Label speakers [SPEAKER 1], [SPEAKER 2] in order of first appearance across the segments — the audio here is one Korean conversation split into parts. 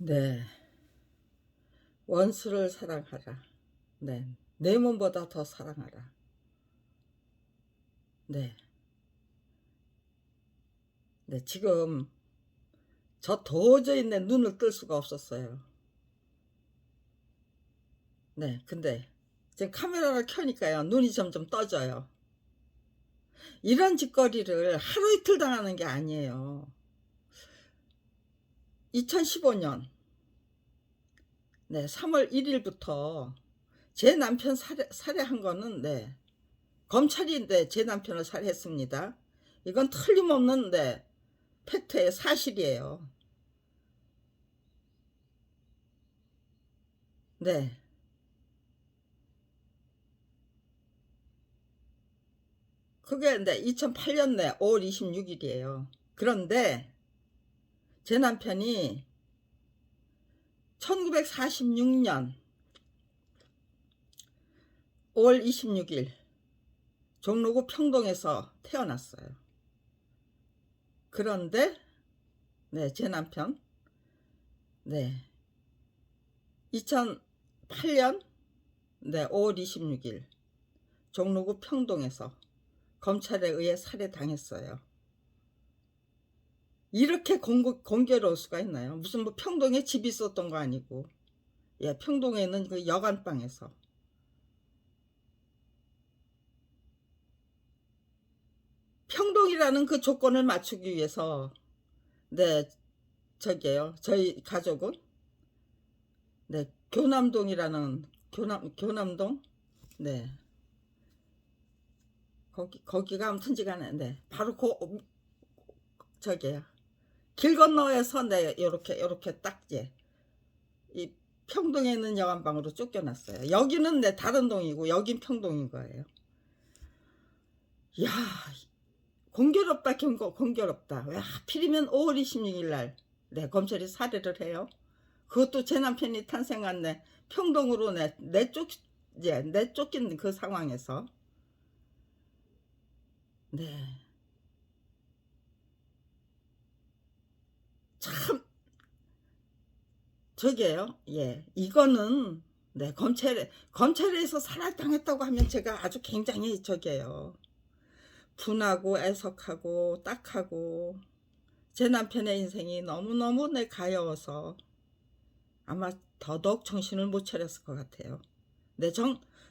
[SPEAKER 1] 네. 원수를 사랑하라. 네. 내 몸보다 더 사랑하라. 네. 네. 지금 저 도저히 내 눈을 뜰 수가 없었어요. 네. 근데 지금 카메라를 켜니까요. 눈이 점점 떠져요. 이런 짓거리를 하루 이틀 당하는 게 아니에요. 2015년 네, 3월 1일부터 제 남편 살해한 거는 네, 검찰이 제 남편을 살해했습니다. 이건 틀림없는 팩트의 사실이에요. 네. 그게 2008년 5월 26일이에요. 그런데 제 남편이 1946년 5월 26일 종로구 평동에서 태어났어요. 그런데 제 남편 2008년 5월 26일 종로구 평동에서 검찰에 의해 살해당했어요. 이렇게 공교로울 수가 있나요? 무슨 뭐 평동에 집이 있었던 거 아니고, 예, 평동에 있는 그 여관방에서. 평동이라는 그 조건을 맞추기 위해서 저기요, 저희 가족은 교남동이라는 교남동 거기가 아무튼지간에 바로 저기요, 길 건너에서 요렇게 딱 이 평동에 있는 여관방으로 쫓겨났어요. 여기는 다른 동이고 여긴 평동인 거예요. 야, 공교롭다. 공교롭다. 왜 하필이면 5월 26일 날 검찰이 살해를 해요? 그것도 제 남편이 탄생한 평동으로 내쫓긴 그 상황에서 참 저게요. 예, 이거는 검찰에서 살해당했다고 하면 제가 아주 굉장히 저게요, 분하고 애석하고 딱하고, 제 남편의 인생이 너무너무 가여워서 아마 더더욱 정신을 못 차렸을 것 같아요.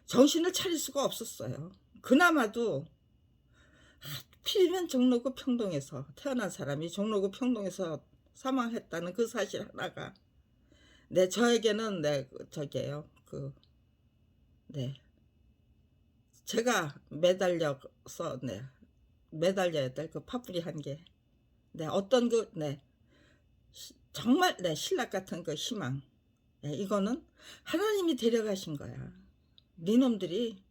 [SPEAKER 1] 정신을 차릴 수가 없었어요. 그나마도 하필이면 종로구 평동에서 태어난 사람이 종로구 평동에서 사망했다는 그 사실 하나가 저에게는 저게요, 제가 매달려서 매달려야 될 그 파뿌리 한 개, 어떤 정말 신락 같은 그 희망, 이거는 하나님이 데려가신 거야. 니놈들이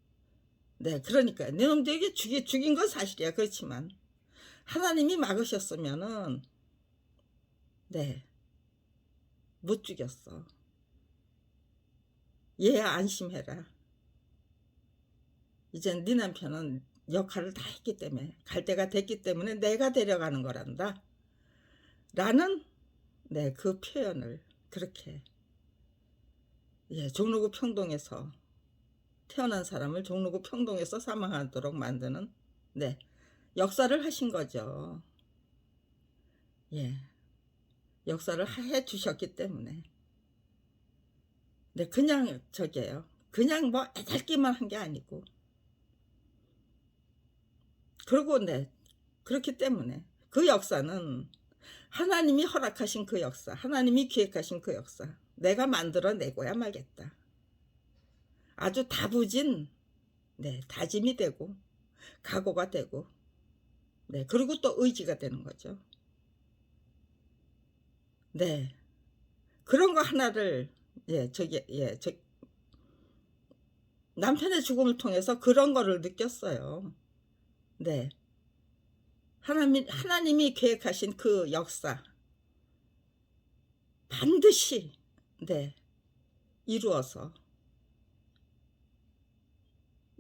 [SPEAKER 1] 그러니까 니놈들에게 죽인 건 사실이야. 그렇지만 하나님이 막으셨으면은 못 죽였어. 얘야, 안심해라. 이젠 네 남편은 역할을 다 했기 때문에, 갈 때가 됐기 때문에 내가 데려가는 거란다 라는 그 표현을 그렇게, 종로구 평동에서 태어난 사람을 종로구 평동에서 사망하도록 만드는 역사를 하신 거죠. 예, 역사를 해 주셨기 때문에 그냥 저게요, 그냥 뭐 애달기만 한 게 아니고, 그리고 그렇기 때문에 그 역사는 하나님이 허락하신 그 역사, 하나님이 기획하신 그 역사, 내가 만들어내고야 말겠다. 아주 다부진 다짐이 되고 각오가 되고 그리고 또 의지가 되는 거죠. 그런 거 하나를 남편의 죽음을 통해서 그런 거를 느꼈어요. 하나님이 계획하신 그 역사 반드시 이루어서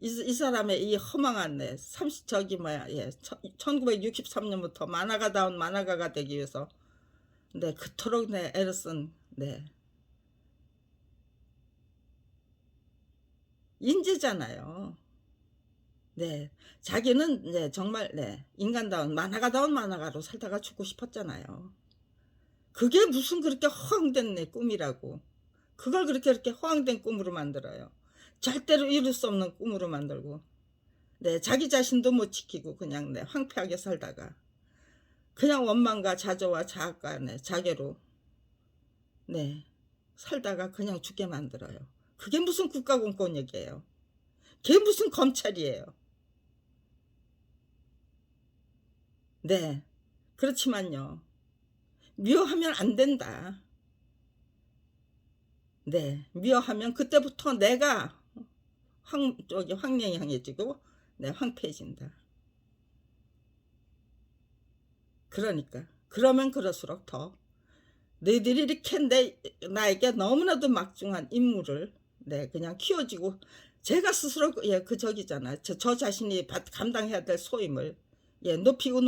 [SPEAKER 1] 이 사람의 이 허망한 1963년부터 만화가다운 만화가가 되기 위해서 그토록 애를 쓴 네. 인재잖아요. 네. 자기는 네 정말 네 인간다운 만화가다운 만화가로 살다가 죽고 싶었잖아요. 그게 무슨 그렇게 허황된 내 꿈이라고. 그걸 그렇게 허황된 꿈으로 만들어요. 절대로 이룰 수 없는 꿈으로 만들고. 네. 자기 자신도 못 지키고 그냥 네 황폐하게 살다가 그냥 원망과 자조와 자학과 네 자괴로 네 살다가 그냥 죽게 만들어요. 그게 무슨 국가공권력이에요. 그게 무슨 검찰이에요. 네. 그렇지만요. 미워하면 안 된다. 네. 미워하면 그때부터 내가 황량해지고 네 황폐해진다. 그러니까 그러면 그럴수록 더 너희들이 이렇게 나에게 너무나도 막중한 임무를 네 그냥 키워지고 제가 스스로 예 그 저기잖아. 저 자신이 감당해야 될 소임을 예 높이고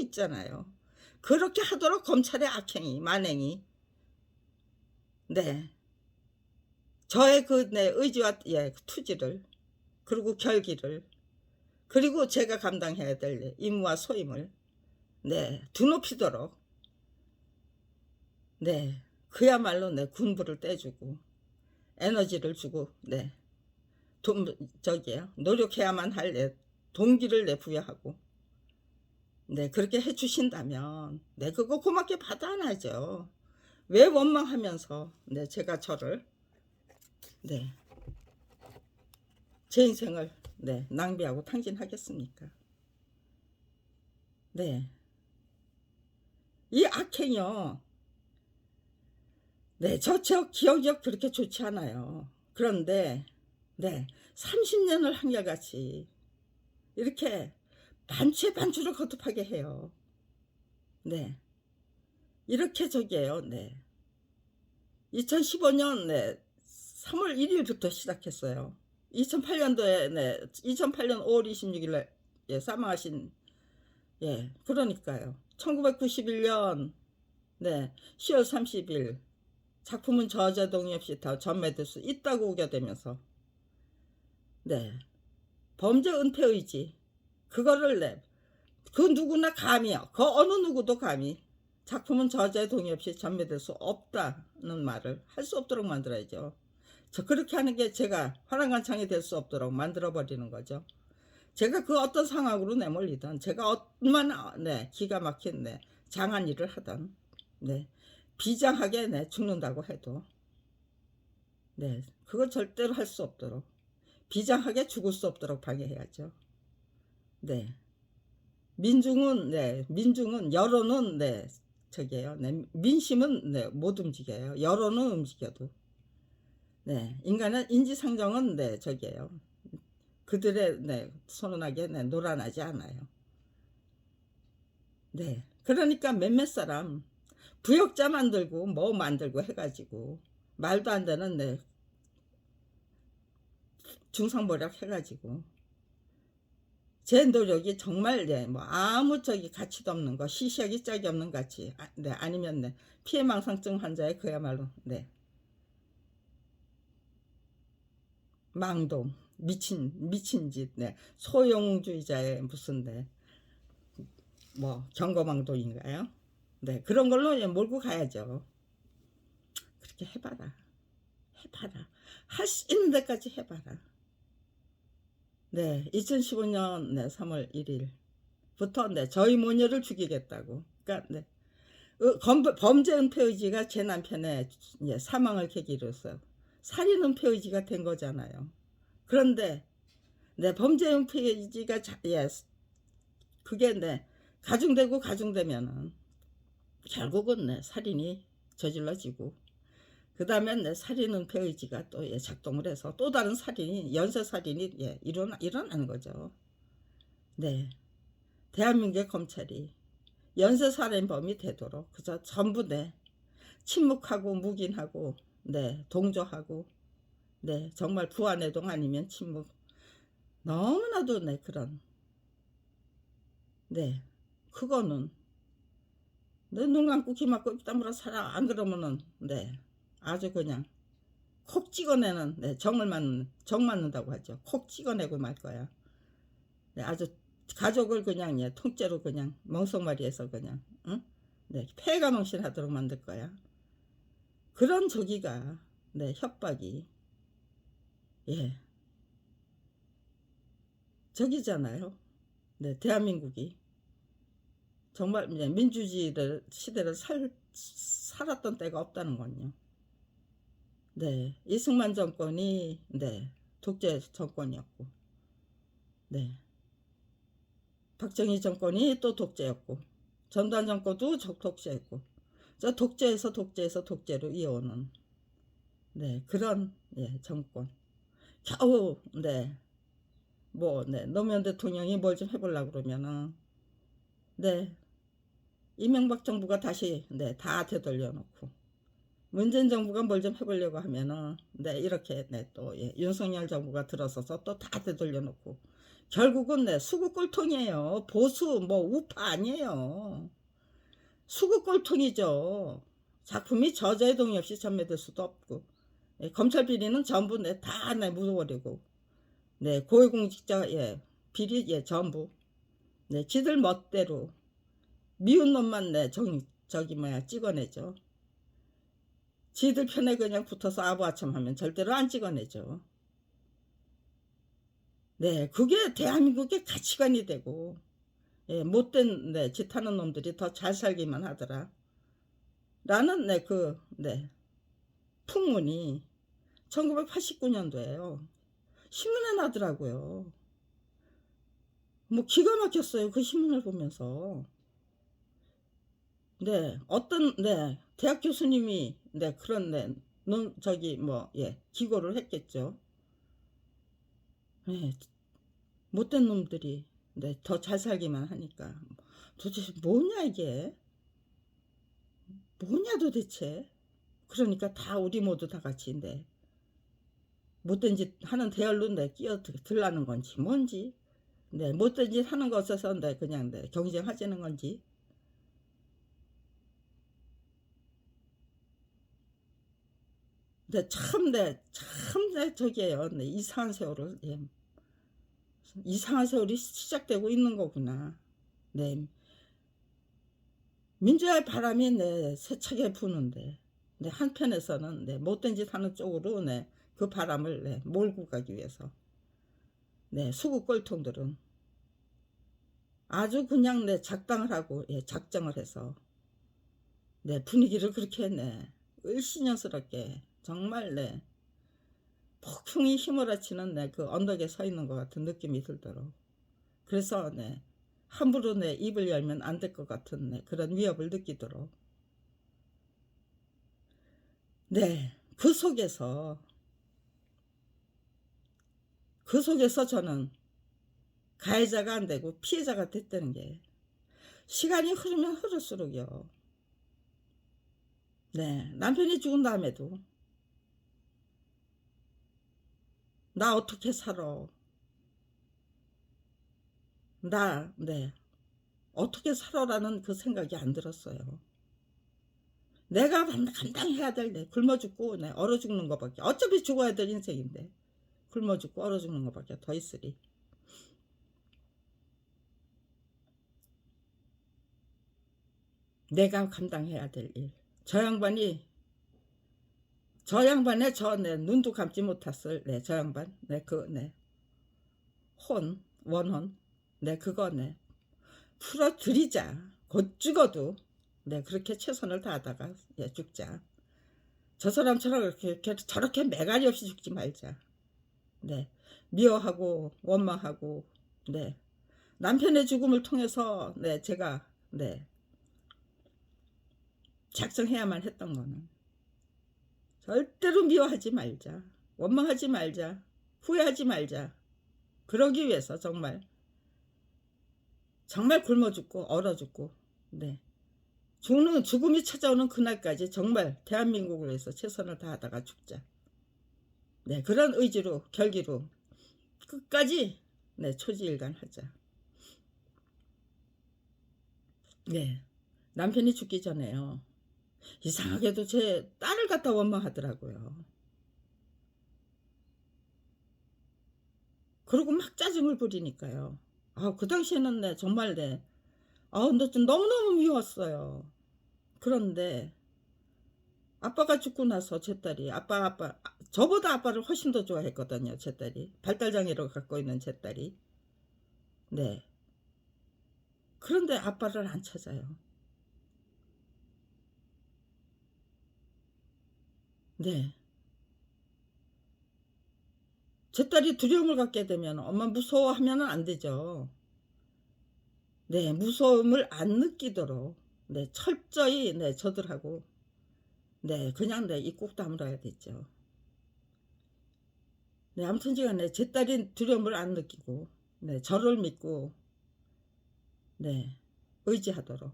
[SPEAKER 1] 있잖아요. 그렇게 하도록 검찰의 악행이 만행이 네 저의 그 네 의지와 예 투지를 그리고 결기를 그리고 제가 감당해야 될 임무와 소임을 네 드높이도록 네 그야말로 네 군부를 떼주고 에너지를 주고 네 저기요 노력해야만 할 동기를 부여하고 네 그렇게 해 주신다면 네 그거 고맙게 받아야죠. 왜 원망하면서 네 제가 저를 네 제 인생을 네 낭비하고 탕진하겠습니까? 네. 이 악행이요. 네. 저 기억이 그렇게 좋지 않아요. 그런데 네 30년을 한결같이 이렇게 반추를 거듭하게 해요. 네. 이렇게 저기예요. 네. 2015년 네 3월 1 일부터 시작했어요. 2008년도에 네 2008년 5월 26일 날 예 사망하신 예 그러니까요. 1991년 네 10월 30일 작품은 저자 동의 없이 다 전매될 수 있다고 우겨대면서 네 범죄 은폐 의지 그거를 그 누구나 감히요. 그 어느 누구도 감히 작품은 저자의 동의 없이 전매될 수 없다는 말을 할 수 없도록 만들어야죠. 저 그렇게 하는 게 제가 화랑간창이 될 수 없도록 만들어 버리는 거죠. 제가 그 어떤 상황으로 내몰리든 제가 얼마나 네 기가 막힌 네 장한 일을 하든 네 비장하게 네 죽는다고 해도 네 그걸 절대로 할 수 없도록 비장하게 죽을 수 없도록 방해해야죠. 네 민중은 여론은 네 저기예요. 네 민심은 네 못 움직여요. 여론은 움직여도 네 인간은 인지상정은 네 저기예요. 그들의 네 선언하게 네 놀아나지 않아요. 네 그러니까 몇몇 사람 부역자 만들고 뭐 만들고 해가지고 말도 안 되는 네 중상모략 해가지고 제 노력이 정말 뭐 아무 저기 가치도 없는 거 시시하기 짝이 없는 가치 네 아니면 네 피해망상증 환자의 그야말로 네 망동 미친 짓 네 소용주의자의 무슨 뭐 경거망동인가요? 네 그런 걸로 몰고 가야죠. 그렇게 해봐라. 할 수 있는 데까지 해봐라. 네 2015년 네 3월 1일부터 네 저희 모녀를 죽이겠다고 그러니까 네 범죄 은폐 의지가 제 남편의 예, 사망을 계기로 해서 살인 은폐 의지가 된 거잖아요. 그런데 네 범죄 은폐 의지가 예, 그게 네 가중되면은 결국은 네 살인이 저질러지고 그 다음에 내 살인 은폐 의지가 또 예, 작동을 해서 또 다른 살인이 연쇄 살인이 예, 일어나는 거죠. 네, 대한민국의 검찰이 연쇄 살인범이 되도록 그저 전부 침묵하고 묵인하고 네 동조하고 네 정말 부안해동 아니면 침묵 너무나도 네 그런 네 그거는 내 눈 감고 귀 막고 입 다물어 살아. 안 그러면은 네 아주 그냥 콕 찍어내는 네 정 맞는다고 하죠. 콕 찍어내고 말 거야. 네, 아주 가족을 그냥 예, 통째로 그냥 멍석마리에서 그냥 응? 네, 폐가 망신하도록 만들 거야. 그런 저기가 네 협박이 예 저기잖아요. 네 대한민국이 정말 네, 민주주의 시대를 살았던 때가 없다는 건요. 네 이승만 정권이 네 독재 정권이었고 네 박정희 정권이 또 독재였고 전두환 정권도 독재였고 저 독재로 이어오는 네 그런 예 정권 겨우 네 뭐 네 노무현 대통령이 뭘 좀 해보려고 그러면은 네 이명박 정부가 다시 네 다 되돌려 놓고 문재인 정부가 뭘 좀 해보려고 하면은 네 이렇게 네 또 예, 윤석열 정부가 들어서서 또 다 되돌려 놓고 결국은 네 수구 꼴통이에요. 보수 뭐 우파 아니에요. 수구 꼴통이죠. 작품이 저자의 동의 없이 전매될 수도 없고 예, 검찰 비리는 전부 네, 다 네, 묻어버리고 네 고위공직자 예, 비리 예, 전부 네 지들 멋대로 미운 놈만 네 저기 뭐야 찍어내죠. 지들 편에 그냥 붙어서 아부아참 하면 절대로 안 찍어내죠. 네 그게 대한민국의 가치관이 되고 예, 못된 네, 짓하는 놈들이 더 잘 살기만 하더라 라는 네 풍문이 1989년도에요 신문에 나더라고요. 뭐 기가 막혔어요. 그 신문을 보면서. 네, 어떤 네 대학 교수님이 네 그런 네 저기 뭐 예 기고를 했겠죠. 네, 못된 놈들이 네 더 잘 살기만 하니까 도대체 뭐냐 이게 뭐냐 도대체. 그러니까 다 우리 모두 다 같이 네 못된 짓 하는 대열로 네 끼어들라는 건지 뭔지 네 못된 짓 하는 것에서 네 그냥 네 경쟁하자는 건지 네 참 네 저기에요. 네 이상한 세월을 예 이상한 세월이 시작되고 있는 거구나. 네 민주화의 바람이 네 세차게 부는데 네 한편에서는 네 못된 짓 하는 쪽으로 네 그 바람을 네 몰고 가기 위해서 네 수구 꼴통들은 아주 그냥 네 작당을 하고 예 작정을 해서 네 분위기를 그렇게 네 을씨년스럽게 정말 네 폭풍이 휘몰아치는 네 그 언덕에 서 있는 것 같은 느낌이 들도록 그래서 네 함부로 내 입을 열면 안 될 것 같은 네 그런 위협을 느끼도록 네 그 속에서 저는 가해자가 안 되고 피해자가 됐다는 게 시간이 흐르면 흐를수록요 네 남편이 죽은 다음에도 나 어떻게 살아 나 네 어떻게 살아라는 그 생각이 안 들었어요. 내가 감당해야 될 굶어 죽고 네, 얼어 죽는 것밖에 어차피 죽어야 될 인생인데 굶어 죽고 얼어 죽는 것밖에 더 있으리. 내가 감당해야 될 일. 저 양반의 네, 눈도 감지 못했을 네, 저 양반 원혼 그거 풀어드리자. 곧 죽어도 그렇게 최선을 다하다가 죽자. 저 사람처럼 이렇게 저렇게 매가리 없이 죽지 말자. 네 미워하고 원망하고 네 남편의 죽음을 통해서 제가 작성해야만 했던 거는 절대로 미워하지 말자. 원망하지 말자. 후회하지 말자. 그러기 위해서 정말 굶어 죽고 얼어 죽고 죽음이 찾아오는 그날까지 정말 대한민국을 위해서 최선을 다하다가 죽자. 그런 의지로 결기로 끝까지 초지일간 하자. 남편이 죽기 전에요. 이상하게도 제 딸을 갖다 원망하더라고요. 그러고 막 짜증을 부리니까요. 그 당시에는 네, 정말 네. 근데 좀 너무너무 미웠어요. 그런데 아빠가 죽고 나서 제 딸이 저보다 아빠를 훨씬 더 좋아했거든요. 제 딸이 발달장애를 갖고 있는 제 딸이. 네. 그런데 아빠를 안 찾아요. 네. 제 딸이 두려움을 갖게 되면 엄마 무서워하면은 안 되죠. 네. 무서움을 안 느끼도록 네 철저히 네 저들하고 네 그냥 네 입 꼭 다물어야 되죠. 네 아무튼지간에 제 딸이 두려움을 안 느끼고 네 저를 믿고 네 의지하도록.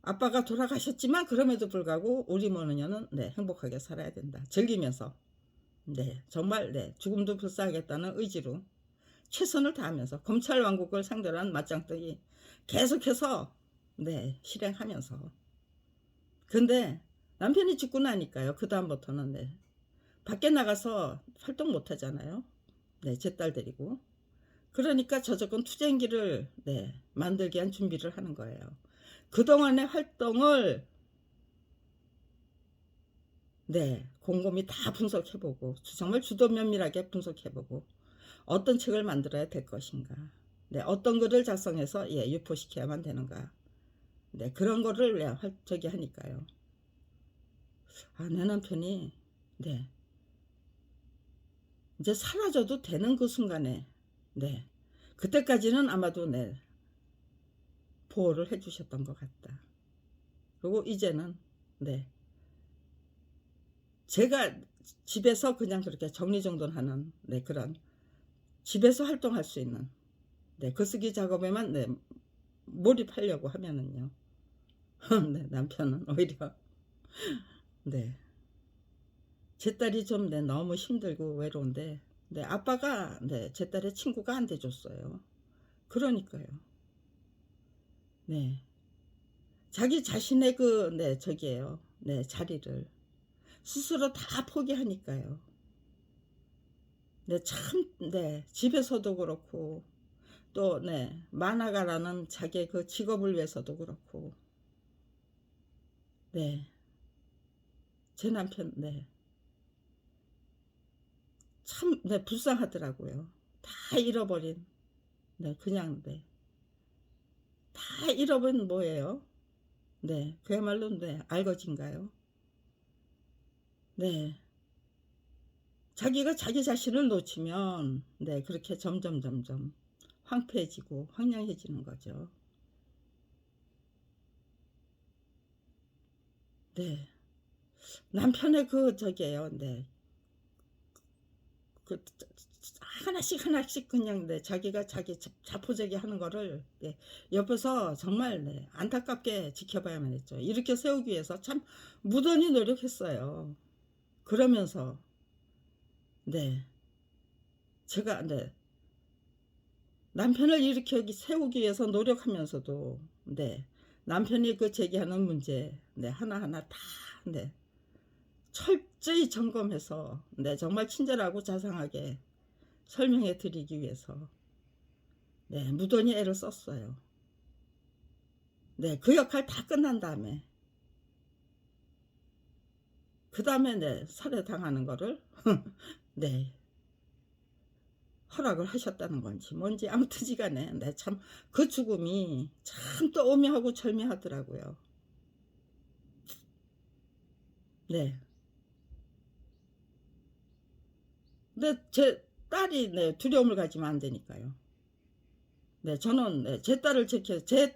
[SPEAKER 1] 아빠가 돌아가셨지만 그럼에도 불구하고 우리 모녀는 네 행복하게 살아야 된다. 즐기면서 네 정말 네 죽음도 불사하겠다는 의지로 최선을 다하면서 검찰 왕국을 상대로 한 맞짱뜨기 계속해서 네 실행하면서. 근데 남편이 죽고 나니까요. 그다음부터는 네 밖에 나가서 활동 못 하잖아요. 네 제 딸 데리고. 그러니까 저작권 투쟁기를 네 만들기 위한 준비를 하는 거예요. 그동안의 활동을 네 곰곰이 다 분석해 보고 정말 주도 면밀하게 분석해 보고 어떤 책을 만들어야 될 것인가, 네 어떤 글을 작성해서 예 유포시켜야만 되는가, 네 그런 거를 네, 저기 하니까요. 내 남편이 네 이제 사라져도 되는 그 순간에 네 그때까지는 아마도 네 보호를 해 주셨던 것 같다. 그리고 이제는 네 제가 집에서 그냥 그렇게 정리정돈하는 네 그런 집에서 활동할 수 있는 네 글쓰기 작업에만 네 몰입하려고 하면은요. 네 남편은 오히려 네 제 딸이 좀 네 너무 힘들고 외로운데 네 아빠가 네 제 딸의 친구가 안 돼 줬어요. 그러니까요. 네. 자기 자신의 그 네 저기예요. 네 자리를 스스로 다 포기하니까요. 네 참 네 집에서도 그렇고 또 네 만화가라는 자기의 그 직업을 위해서도 그렇고 네 제 남편 네 참 네 불쌍하더라고요. 다 잃어버린 네 그냥 네 다 잃어버린 뭐예요? 네 그야말로 네 알거지인가요? 네 자기가 자기 자신을 놓치면 네 그렇게 점점 황폐해지고 황량해지는 거죠. 네 남편의 그 저기예요. 네 그 하나씩 하나씩 그냥 네 자기가 자기 자포자기 하는 거를 네 옆에서 정말 네 안타깝게 지켜봐야만 했죠. 이렇게 세우기 위해서 참 무던히 노력했어요. 그러면서 네 제가 네 남편을 이렇게 세우기 위해서 노력하면서도 네 남편이 그 제기하는 문제 네 하나하나 다 네 철저히 점검해서 네 정말 친절하고 자상하게 설명해 드리기 위해서 네 무던히 애를 썼어요. 네 그 역할 다 끝난 다음에 그다음에 네 살해당하는 거를 네 허락을 하셨다는 건지 뭔지 아무튼지간에 네 참 그 죽음이 참 또 오묘하고 절묘하더라고요. 네. 근데 제 딸이 네 두려움을 가지면 안 되니까요. 네 저는 네 제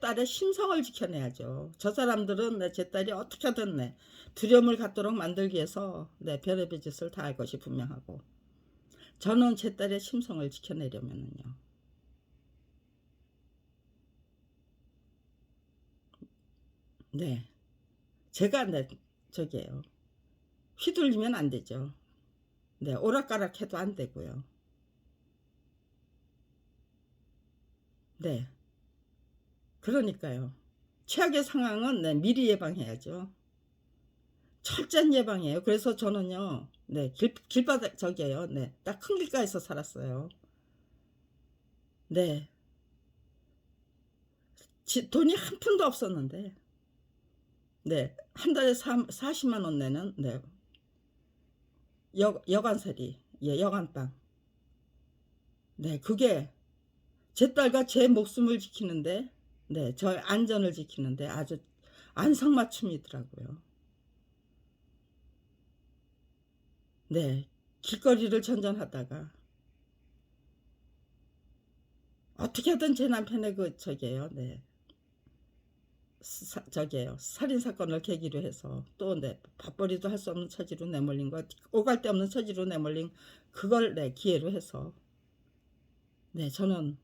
[SPEAKER 1] 딸의 심성을 지켜내야죠. 저 사람들은 네 제 딸이 어떻게든 네 두려움을 갖도록 만들기 위해서 네 별의별 짓을 다 할 것이 분명하고 저는 제 딸의 심성을 지켜내려면은요. 네. 제가 네 저기예요. 휘둘리면 안 되죠. 네. 오락가락해도 안 되고요. 네. 그러니까요. 최악의 상황은 네, 미리 예방해야죠. 철저한 예방이에요. 그래서 저는요, 네, 길바닥 저기에요. 네, 딱 큰 길가에서 살았어요. 네, 돈이 한 푼도 없었는데, 네, 한 달에 40만 원 내는 네, 여간살이, 예, 여간빵. 네, 그게 제 딸과 제 목숨을 지키는데, 네, 저의 안전을 지키는데 아주 안성맞춤이더라고요. 네, 길거리를 전전하다가 어떻게든 제 남편의 그 저기에요, 네, 저기에요, 살인 사건을 계기로 해서 또 네, 밥벌이도 할 수 없는 처지로 내몰린 거, 오갈 데 없는 처지로 내몰린 그걸 네, 기회로 해서 네, 저는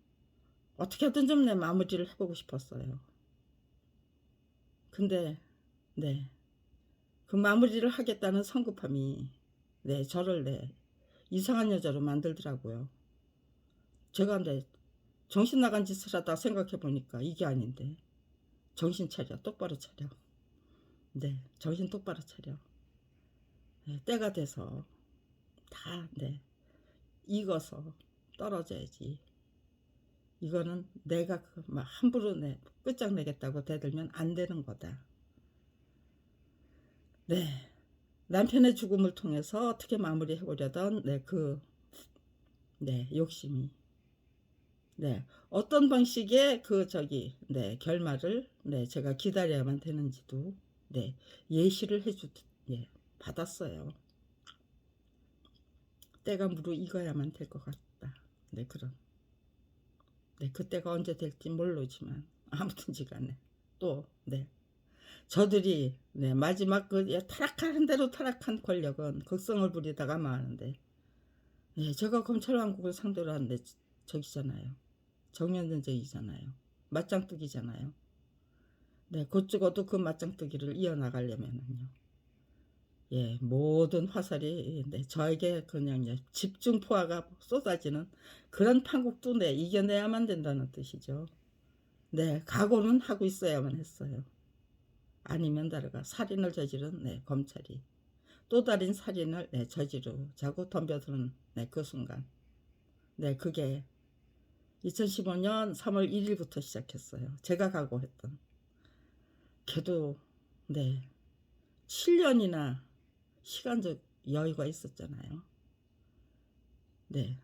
[SPEAKER 1] 어떻게든 좀 내 마무리를 해보고 싶었어요. 근데 네, 그 마무리를 하겠다는 성급함이 네, 저를 네, 이상한 여자로 만들더라고요. 제가 네, 정신 나간 짓을 하다 생각해 보니까 이게 아닌데, 정신 차려, 똑바로 차려. 네, 정신 똑바로 차려. 네, 때가 돼서 다 네, 익어서 떨어져야지. 이거는 내가 막 함부로 내 끝장내겠다고 대들면 안 되는 거다. 네, 남편의 죽음을 통해서 어떻게 마무리해보려던 네, 네, 욕심이 네, 어떤 방식의 그 저기 네, 결말을 네, 제가 기다려야만 되는지도 네, 예시를 예, 받았어요. 때가 무르익어야만 될 것 같다. 네, 그런. 네, 그때가 언제 될지 모르지만 아무튼지간에 또 네, 저들이 네, 마지막 그 타락하는 대로 타락한 권력은 극성을 부리다가 마는데, 네, 제가 검찰 왕국을 상대로 하는데 저기잖아요. 정면전쟁이잖아요. 맞짱뜨기잖아요. 네, 곧 죽어도 그 맞짱뜨기를 이어나가려면은요. 예, 모든 화살이 네, 저에게 그냥 집중 포화가 쏟아지는 그런 판국도 네, 이겨내야만 된다는 뜻이죠. 네, 각오는 하고 있어야만 했어요. 아니면 다르가 살인을 저지른 네, 검찰이 또 다른 살인을 네, 저지르자고 덤벼드는 네, 그 순간. 네, 그게 2015년 3월 1일부터 시작했어요. 제가 각오했던. 걔도 네, 7년이나 시간적 여유가 있었잖아요. 네.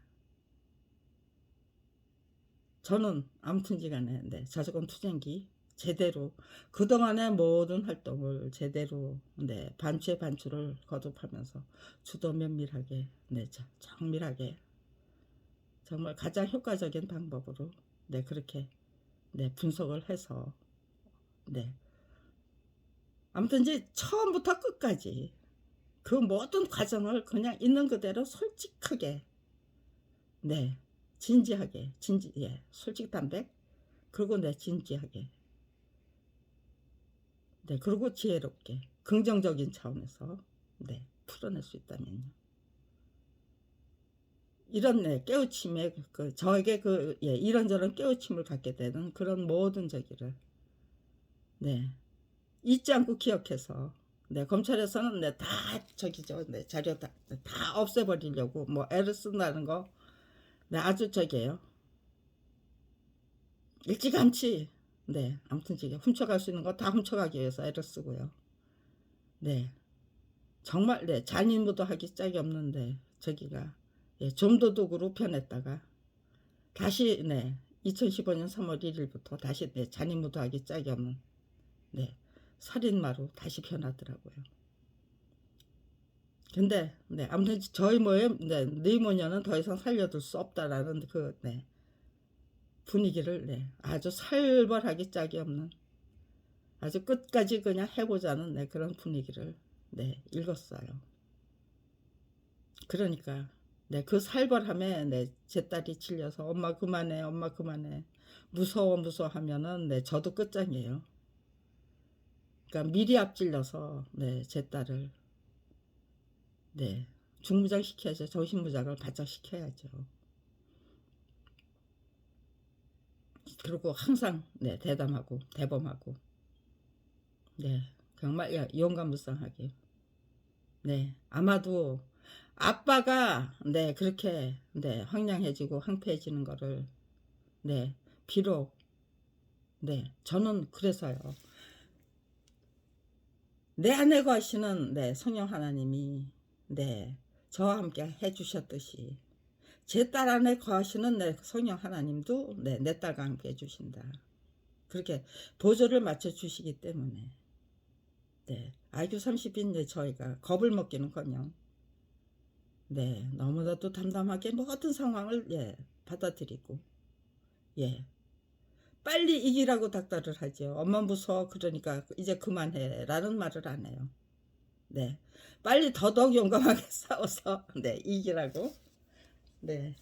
[SPEAKER 1] 저는 아무튼지간에 네, 자수금 투쟁기 제대로 그동안의 모든 활동을 제대로 네, 반추의 반추를 거듭하면서 주도 면밀하게 네, 정밀하게 정말 가장 효과적인 방법으로 네, 그렇게 네, 분석을 해서 네, 아무튼 이제 처음부터 끝까지 그 모든 과정을 그냥 있는 그대로 솔직하게 네, 진지하게 예, 솔직 담백 그리고 네, 진지하게 네, 그리고 지혜롭게 긍정적인 차원에서 네, 풀어낼 수 있다면요. 이런 네, 깨우침에 저에게 예, 이런저런 깨우침을 갖게 되는 그런 모든 저기를 네, 잊지 않고 기억해서 네, 검찰에서는 네, 다 저기죠. 네, 자료 다 없애버리려고 뭐 애를 쓴다는 거 네, 아주 저기예요. 일찌감치 네, 아무튼 저기 훔쳐갈 수 있는 거 다 훔쳐가기 위해서 애를 쓰고요. 네, 정말 네, 잔인무도하기 짝이 없는데 저기가 예, 좀도둑으로 변했다가 다시 네, 2015년 3월 1일부터 다시 네, 잔인무도하기 짝이 없는 네, 살인마로 다시 변하더라고요. 근데 네, 아무튼 저희 모임 네, 네 모녀는 더 이상 살려둘 수 없다라는 그 네, 분위기를 네, 아주 살벌하기 짝이 없는 아주 끝까지 그냥 해보자는 네, 그런 분위기를 네, 읽었어요. 그러니까 네, 그 살벌함에 네, 제 딸이 질려서 엄마 그만해 엄마 그만해 무서워 무서워 하면은 네, 저도 끝장이에요. 그러니까 미리 앞질러서 네, 제 딸을 네, 중무장 시켜야죠. 정신무장을 바짝 시켜야죠. 그리고 항상 네, 대담하고 대범하고 네, 정말 용감무쌍하게. 네, 아마도 아빠가 네 그렇게 네 황량해지고 황폐해지는 거를 네 비록 네 저는 그래서요. 내 안에 거하시는 네 성령 하나님이 네 저와 함께 해주셨듯이 제 딸 안에 거하시는 네 성령 하나님도 네 내 딸과 함께 해주신다. 그렇게 보조를 맞춰 주시기 때문에 네 IQ 30인 저희가 겁을 먹기는커녕 네 너무나도 담담하게 모든 상황을 받아들이고 예 빨리 이기라고 닥달을 하죠. 엄마 무서워 그러니까 이제 그만해 라는 말을 안 해요. 네 빨리 더더욱 용감하게 싸워서 네 이기라고 네.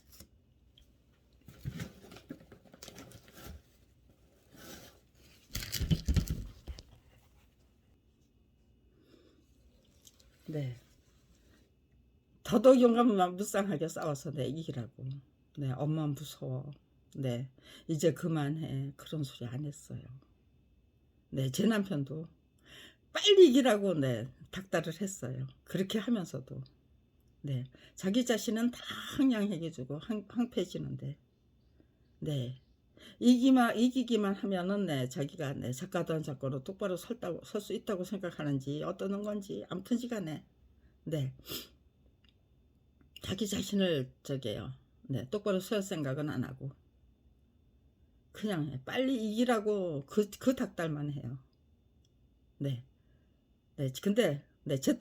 [SPEAKER 1] 네. 더더욱 용감만 무쌍하게 싸워서 네 이기라고. 네 엄마 무서워. 네 이제 그만해 그런 소리 안 했어요. 네 제 남편도 빨리 이기라고 네 닥달을 했어요. 그렇게 하면서도 네 자기 자신은 다 항량해지고 황폐해지는데 네 이기기만 하면은 네 자기가 네 작가도 한 작가로 똑바로 설 수 있다고 생각하는지 어떠는 건지 아무튼 시간에 네 자기 자신을 저게요 네 똑바로 설 생각은 안 하고 그냥 빨리 이기라고 그 닥달만 해요. 네. 네. 근데 네, 제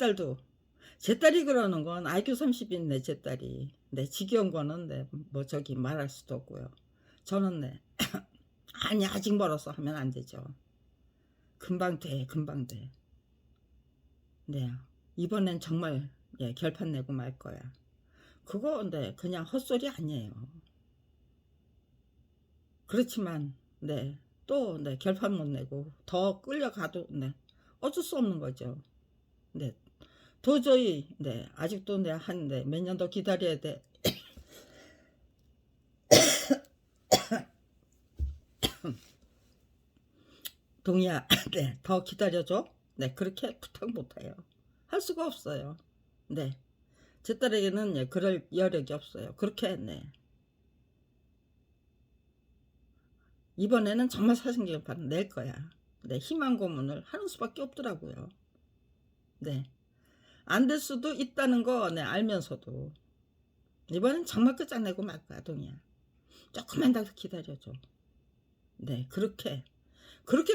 [SPEAKER 1] 딸이 그러는 건 IQ 30인 제 딸이 네, 지겨운 거는 네, 뭐 저기 말할 수도 없고요. 저는 네. 아니 아직 멀어서 하면 안 되죠. 금방 돼. 금방 돼. 네. 이번엔 정말 결판 내고 말 거야. 그거 네, 그냥 헛소리 아니에요. 그렇지만 네. 또 네, 결판 못 내고 더 끌려가도 네. 어쩔 수 없는 거죠. 네. 도저히 네. 아직도 네, 한 네, 몇 년 더 기다려야 돼. 동의야. 네. 더 기다려줘. 네. 그렇게 부탁 못 해요. 할 수가 없어요. 네. 제 딸에게는 네, 그럴 여력이 없어요. 그렇게 네. 이번에는 정말 사생결판 낼 거야. 네. 희망 고문을 하는 수밖에 없더라고요. 네. 안 될 수도 있다는 거 네, 알면서도 이번엔 정말 끝장내고 말 거야. 동이야. 조금만 더 기다려줘. 네. 그렇게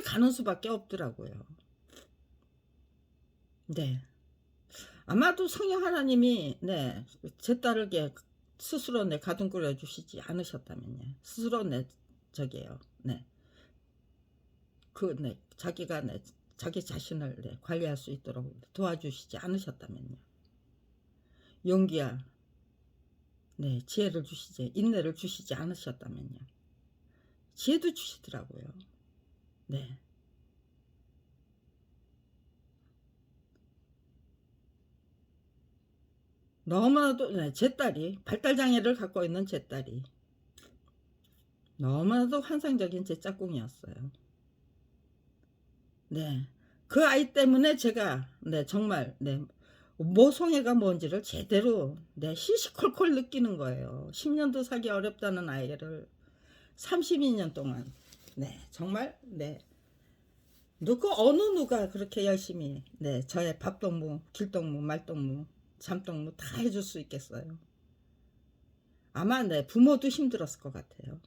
[SPEAKER 1] 가는 수밖에 없더라고요. 네. 아마도 성령 하나님이 네, 제 딸을 스스로 네, 가둔 끌어 주시지 않으셨다면요. 스스로 네, 저기요. 네. 네, 자기가 네, 자기 자신을 네, 관리할 수 있도록 도와주시지 않으셨다면요. 용기야. 네, 지혜를 주시지, 인내를 주시지 않으셨다면요. 지혜도 주시더라고요. 네. 너무나도 네, 제 딸이 발달장애를 갖고 있는 제 딸이 너무나도 환상적인 제 짝꿍이었어요. 네. 그 아이 때문에 제가 네 정말 네 모성애가 뭔지를 제대로 네 시시콜콜 느끼는 거예요. 10년도 사기 어렵다는 아이를 32년 동안 네 정말 네 어느 누가 그렇게 열심히 네 저의 밥동무, 길동무, 말동무, 잠동무 다 해줄 수 있겠어요. 아마 네 부모도 힘들었을 것 같아요.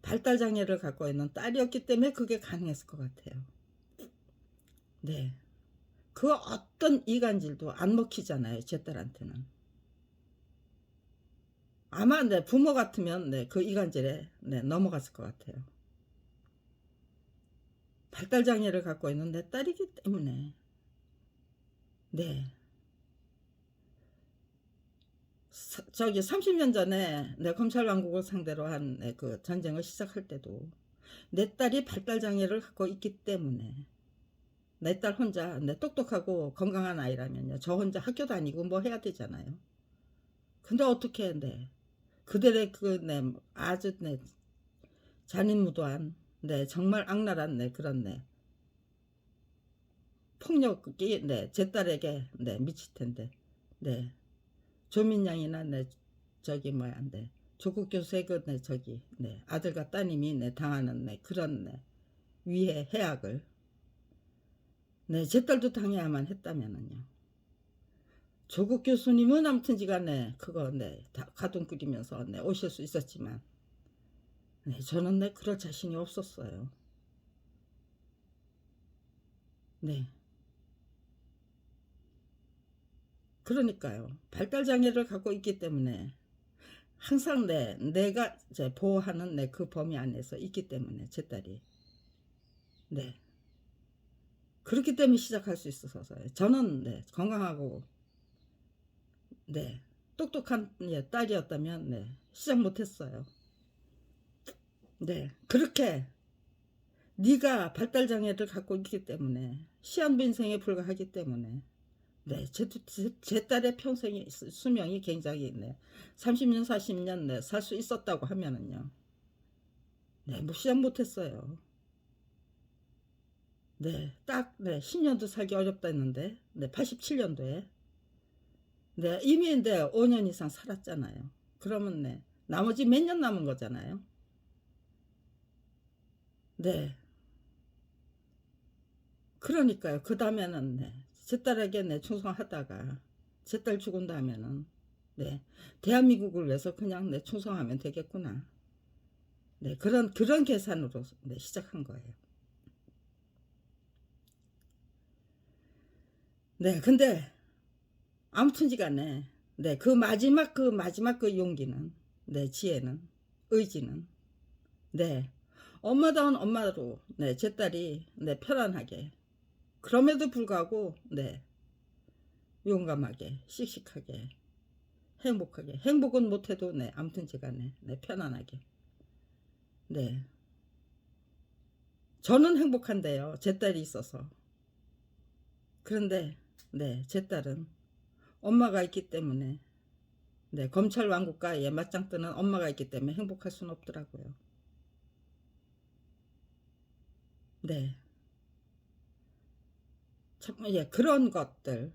[SPEAKER 1] 발달장애를 갖고 있는 딸이었기 때문에 그게 가능했을 것 같아요. 네. 그 어떤 이간질도 안 먹히잖아요. 제 딸한테는. 아마 네 부모 같으면 네 그 이간질에 네 넘어갔을 것 같아요. 발달장애를 갖고 있는 내 딸이기 때문에 네 저기 30년 전에 내 검찰 왕국을 상대로 한 그 전쟁을 시작할 때도 내 딸이 발달장애를 갖고 있기 때문에 내 딸 혼자 똑똑하고 건강한 아이라면요 저 혼자 학교 다니고 뭐 해야 되잖아요. 근데 어떻게 그들의 아주 잔인무도한 정말 악랄한 그런 폭력이 네, 제 딸에게 네, 미칠 텐데. 네. 조민양이나 네, 저기 뭐야, 네. 조국 교수의 그 네, 저기 네, 아들과 따님이 네, 당하는 네, 그런 네, 위해 해악을 네, 제 딸도 당해야만 했다면은요. 조국 교수님은 아무튼지간에 그거 네, 다 가동 끓이면서 네, 오실 수 있었지만 네, 저는 네, 그럴 자신이 없었어요. 네. 그러니까요. 발달 장애를 갖고 있기 때문에 항상 내가 이제 보호하는 내 그 범위 안에서 있기 때문에 제 딸이 네 그렇기 때문에 시작할 수 있어서요. 저는 네 건강하고 네 똑똑한 예, 딸이었다면 네 시작 못했어요. 네 그렇게 네가 발달 장애를 갖고 있기 때문에 시한부 인생에 불과하기 때문에 네, 제 딸의 평생의 수명이 굉장히 네, 30년, 40년 네, 살 수 있었다고 하면은요. 네, 뭐 시작 못했어요. 네, 딱 네, 10년도 살기 어렵다 했는데 네, 87년도에 네, 이미 네, 5년 이상 살았잖아요. 그러면 네, 나머지 몇 년 남은 거잖아요. 네, 그러니까요. 그 다음에는 네, 제 딸에게 네, 충성하다가 제 딸 죽은 다음에는 네, 대한민국을 위해서 그냥 네, 충성하면 되겠구나. 네, 그런 계산으로 네, 시작한 거예요. 네, 근데 아무튼지간에 네, 그 마지막 그 용기는 네, 지혜는 의지는 네, 엄마다운 엄마로 네, 제 딸이 네, 편안하게 그럼에도 불구하고 네, 용감하게 씩씩하게 행복하게 행복은 못해도 네, 아무튼지간에 네, 편안하게 네, 저는 행복한데요, 제 딸이 있어서. 그런데 네, 제 딸은 엄마가 있기 때문에 네, 검찰 왕국과의 맞짱 뜨는 엄마가 있기 때문에 행복할 수는 없더라고요. 네, 참, 예, 그런 것들,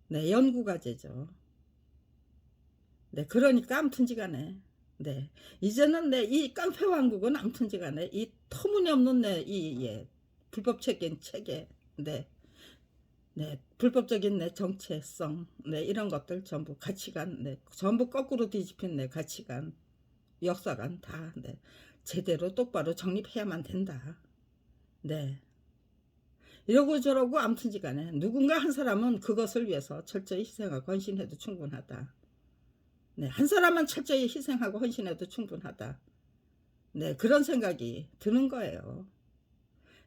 [SPEAKER 1] 네, 연구과제죠. 네, 그러니까 아무튼지간에, 네, 이제는 이 깡패 왕국은 아무튼지간에 이 터무니없는 예, 불법적인 체계, 네, 네, 불법적인 정체성, 네, 이런 것들 전부 가치관, 네, 전부 거꾸로 뒤집힌 가치관, 역사관 다, 네, 제대로 똑바로 정립해야만 된다. 네. 이러고 저러고 아무튼지간에 누군가 한 사람은 그것을 위해서 철저히 희생하고 헌신해도 충분하다. 네, 한 사람만 철저히 희생하고 헌신해도 충분하다. 네, 그런 생각이 드는 거예요.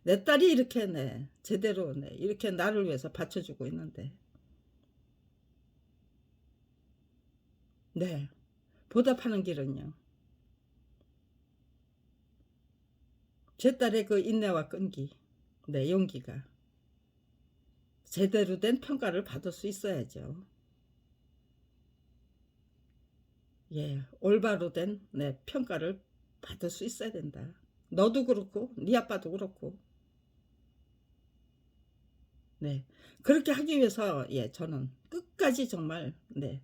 [SPEAKER 1] 내 딸이 이렇게 제대로 이렇게 나를 위해서 받쳐주고 있는데, 네, 보답하는 길은요. 제 딸의 그 인내와 끈기, 네, 용기가 제대로 된 평가를 받을 수 있어야죠. 예, 올바로 된 평가를 받을 수 있어야 된다. 너도 그렇고 네 아빠도 그렇고 네 그렇게 하기 위해서 예 저는 끝까지 정말 네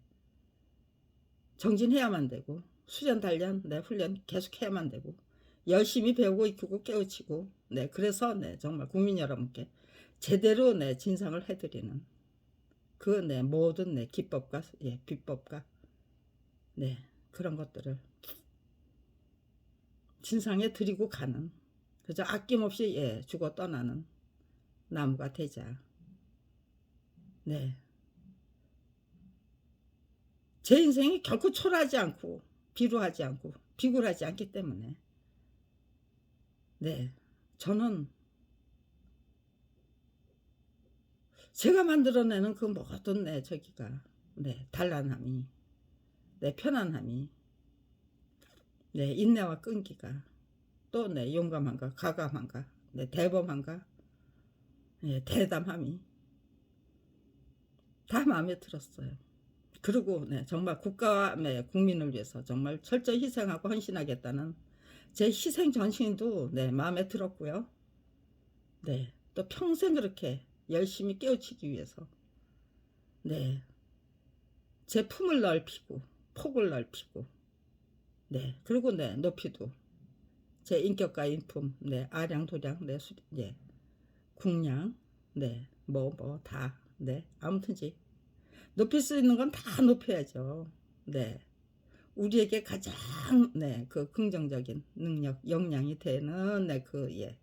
[SPEAKER 1] 정진해야만 되고 수련 단련 훈련 계속 해야만 되고 열심히 배우고 익히고 깨우치고 네 그래서 정말 국민 여러분께 제대로 진상을 해드리는 그 모든 기법과 예 비법과 네 그런 것들을 진상에 드리고 가는 그저 아낌없이 예 죽어 떠나는 나무가 되자. 네. 제 인생이 결코 초라하지 않고 비루하지 않고 비굴하지 않기 때문에 네. 저는 제가 만들어내는 그 모든 저기가 단란함이 편안함이 인내와 끈기가 또 용감한가 가감한가 대범한가 대담함이 다 마음에 들었어요. 그리고 정말 국가와 국민을 위해서 정말 철저히 희생하고 헌신하겠다는 제 희생 전신도 마음에 들었고요. 네, 또 또 평생 그렇게 열심히 깨우치기 위해서 네, 제 품을 넓히고 폭을 넓히고 네, 그리고 네, 높이도 제 인격과 인품, 네, 아량, 도량, 네, 네, 국량, 네, 다, 네, 아무튼지 높일 수 있는 건 다 높여야죠. 네, 우리에게 가장 네, 그 긍정적인 능력, 역량이 되는 네, 그 예,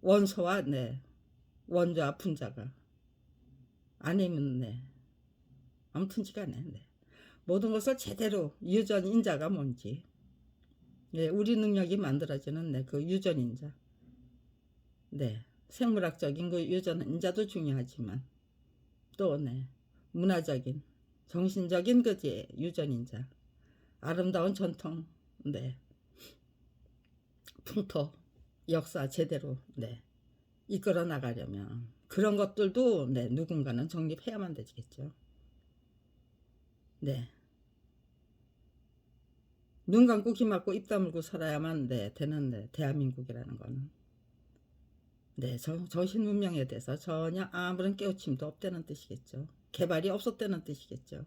[SPEAKER 1] 원소와 네, 원자와 분자가 아니면 네, 아무튼지간에 네, 모든 것을 제대로 유전인자가 뭔지 네, 우리 능력이 만들어지는 네, 그 유전인자 네, 생물학적인 그 유전인자도 중요하지만 또 네, 문화적인 정신적인 그지 유전인자 아름다운 전통 네, 풍토 역사 제대로 네, 이끌어 나가려면 그런 것들도 네, 누군가는 정립해야만 되겠죠. 네. 눈 감고 귀 막고 입 다물고 살아야만 네, 되는 네, 대한민국이라는 거는 네, 정신 문명에 대해서 전혀 아무런 깨우침도 없다는 뜻이겠죠. 개발이 없었다는 뜻이겠죠.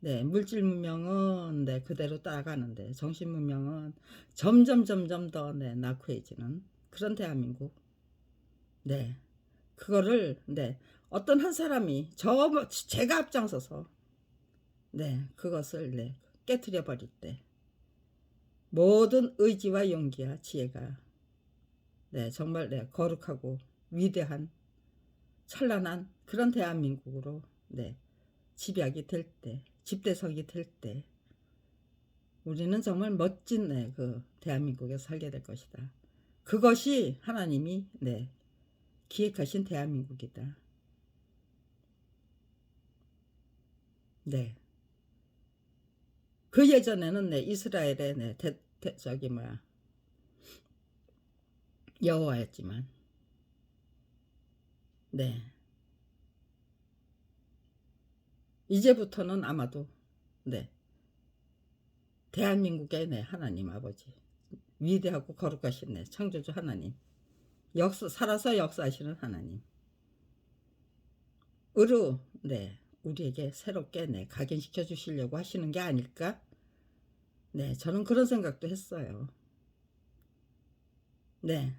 [SPEAKER 1] 네, 물질 문명은 네, 그대로 따라가는데 정신 문명은 점점 더 네, 낙후해지는 그런 대한민국. 네, 그거를 네, 어떤 한 사람이 제가 앞장서서 네, 그것을 네, 깨트려 버릴 때 모든 의지와 용기와 지혜가 네, 정말 네, 거룩하고 위대한 찬란한 그런 대한민국으로 네, 집약이 될 때, 집대성이 될 때 우리는 정말 멋진 네, 그 대한민국에 살게 될 것이다. 그것이 하나님이 네, 기획하신 대한민국이다. 네. 그 예전에는 네, 이스라엘의 네, 저기 뭐야 여호와였지만 네, 이제부터는 아마도 네, 대한민국의 네, 하나님 아버지 위대하고 거룩하신 네, 창조주 하나님 살아서 역사하시는 하나님 으로 네, 우리에게 새롭게 네, 각인시켜 주시려고 하시는 게 아닐까? 네, 저는 그런 생각도 했어요. 네.